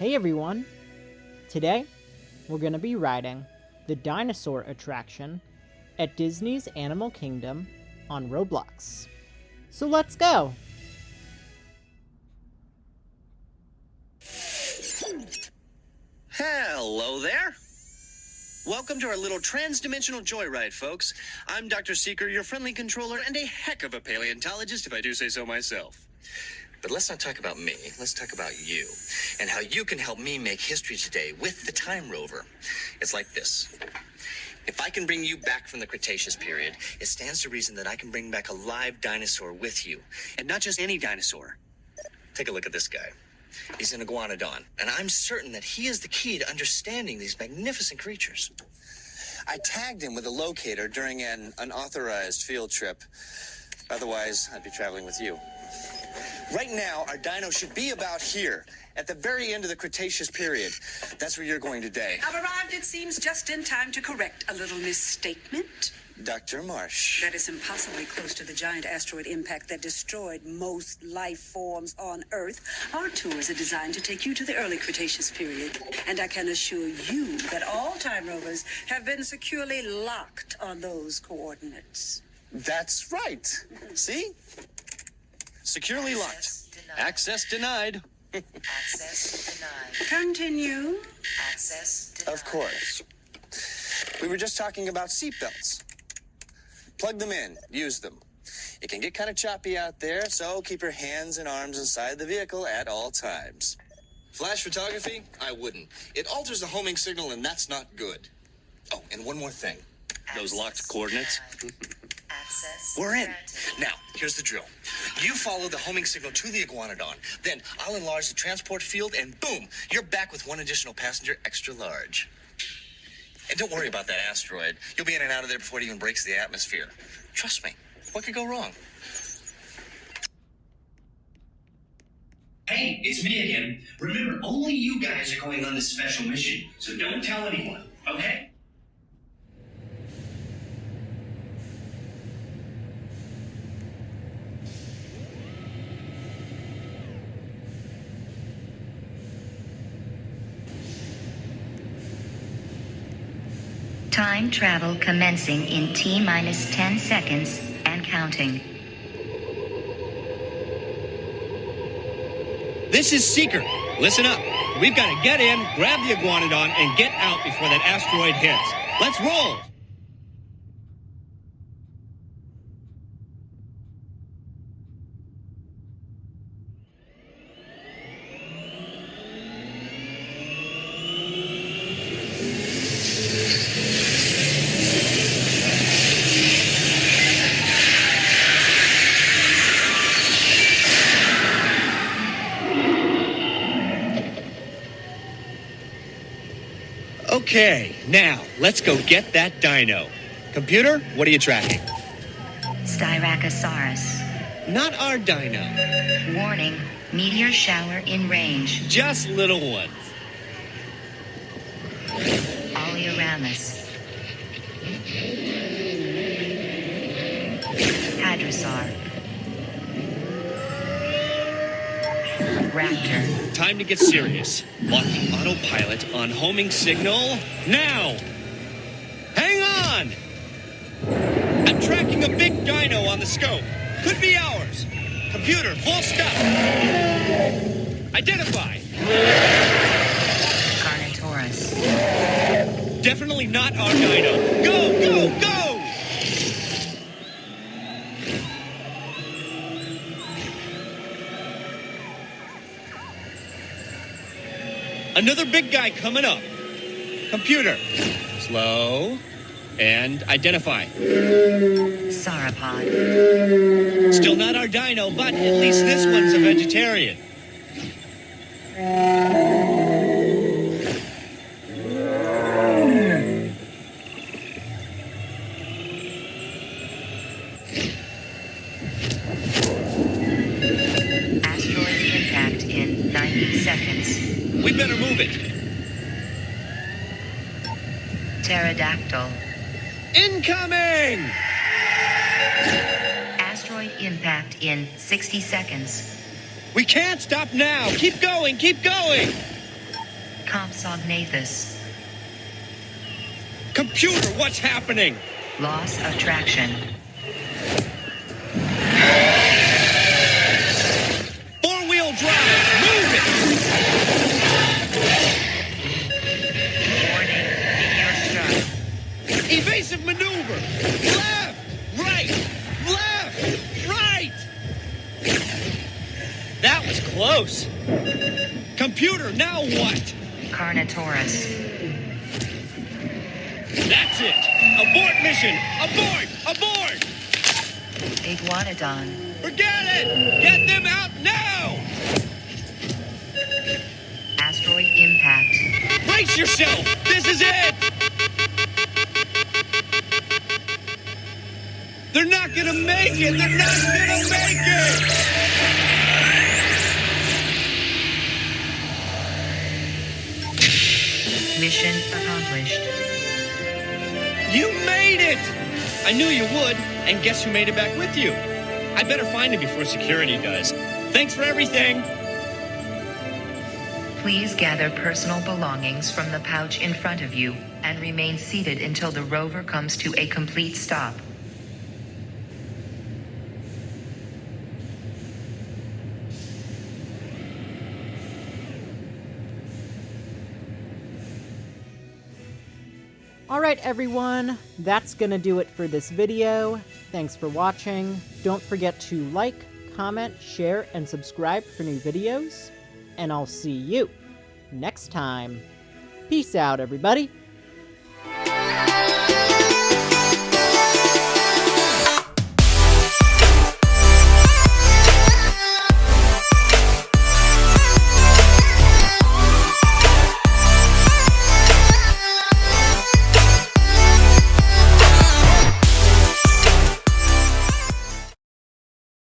Hey everyone! Today, we're going to be riding the Dinosaur attraction at Disney's Animal Kingdom on Roblox. So let's go! Hello there! Welcome to our little trans-dimensional joyride, folks. I'm Dr. Seeker, your friendly controller, and a heck of a paleontologist, if I do say so myself. But let's not talk about me. Let's talk about you and how you can help me make history today with the Time Rover. It's like this. If I can bring you back from the Cretaceous period, it stands to reason that I can bring back a live dinosaur with you. And not just any dinosaur. Take a look at this guy. He's an iguanodon, and I'm certain that he is the key to understanding these magnificent creatures. I tagged him with a locator during an unauthorized field trip. Otherwise, I'd be traveling with you. Right now, our dino should be about here, at the very end of the Cretaceous period. That's where you're going today. I've arrived, it seems, just in time to correct a little misstatement. Dr. Marsh. That is impossibly close to the giant asteroid impact that destroyed most life forms on Earth. Our tours are designed to take you to the early Cretaceous period. And I can assure you that all time rovers have been securely locked on those coordinates. That's right. See? Securely locked. Access denied. Access denied. Continue. Access denied. Of course. We were just talking about seatbelts. Plug them in. Use them. It can get kind of choppy out there, so keep your hands and arms inside the vehicle at all times. Flash photography? I wouldn't. It alters the homing signal, and that's not good. Oh, and one more thing. Those locked coordinates? Access We're in. granted. Now, here's the drill. You follow the homing signal to the iguanodon. Then I'll enlarge the transport field, and boom, you're back with one additional passenger extra large. And don't worry about that asteroid. You'll be in and out of there before it even breaks the atmosphere. Trust me. What could go wrong? Hey, it's me again. Remember, only you guys are going on this special mission, so don't tell anyone, okay? Time travel commencing in T-minus 10 seconds and counting. This is Seeker. Listen up. We've got to get in, grab the iguanodon, and get out before that asteroid hits. Let's roll! Okay, now, let's go get that dino. Computer, what are you tracking? Styracosaurus. Not our dino. Warning, meteor shower in range. Just little ones. Oleoramus. Hadrosaur. Raptor. Time to get serious. Locking autopilot on homing signal now. Hang on! I'm tracking a big dino on the scope. Could be ours. Computer, full stop. Identify. Carnotaurus. Definitely not our dino. Go, go, go! Another big guy coming up. Computer, slow, and identify. Sauropod. Still not our dino, but at least this one's a vegetarian. Asteroid impact in 90 seconds. We better move it. Pterodactyl. Incoming! Asteroid impact in 60 seconds. We can't stop now. Keep going, keep going. Compsognathus. Computer, what's happening? Loss of traction. Four-wheel drive, move it! Warning, meteor strike. Evasive maneuver! Left! Right! Left! Right! That was close. Computer, now what? Carnotaurus. That's it! Abort mission! Abort! Abort! Iguanodon. Forget it! Get them out now! Asteroid impact. Brace yourself! This is it! They're not gonna make it! They're not gonna make it! Mission accomplished. You made it! I knew you would, and guess who made it back with you? I better find him before security does. Thanks for everything! Please gather personal belongings from the pouch in front of you and remain seated until the rover comes to a complete stop. Alright everyone, that's gonna do it for this video. Thanks for watching. Don't forget to like, comment, share, and subscribe for new videos. And I'll see you next time. Peace out, everybody.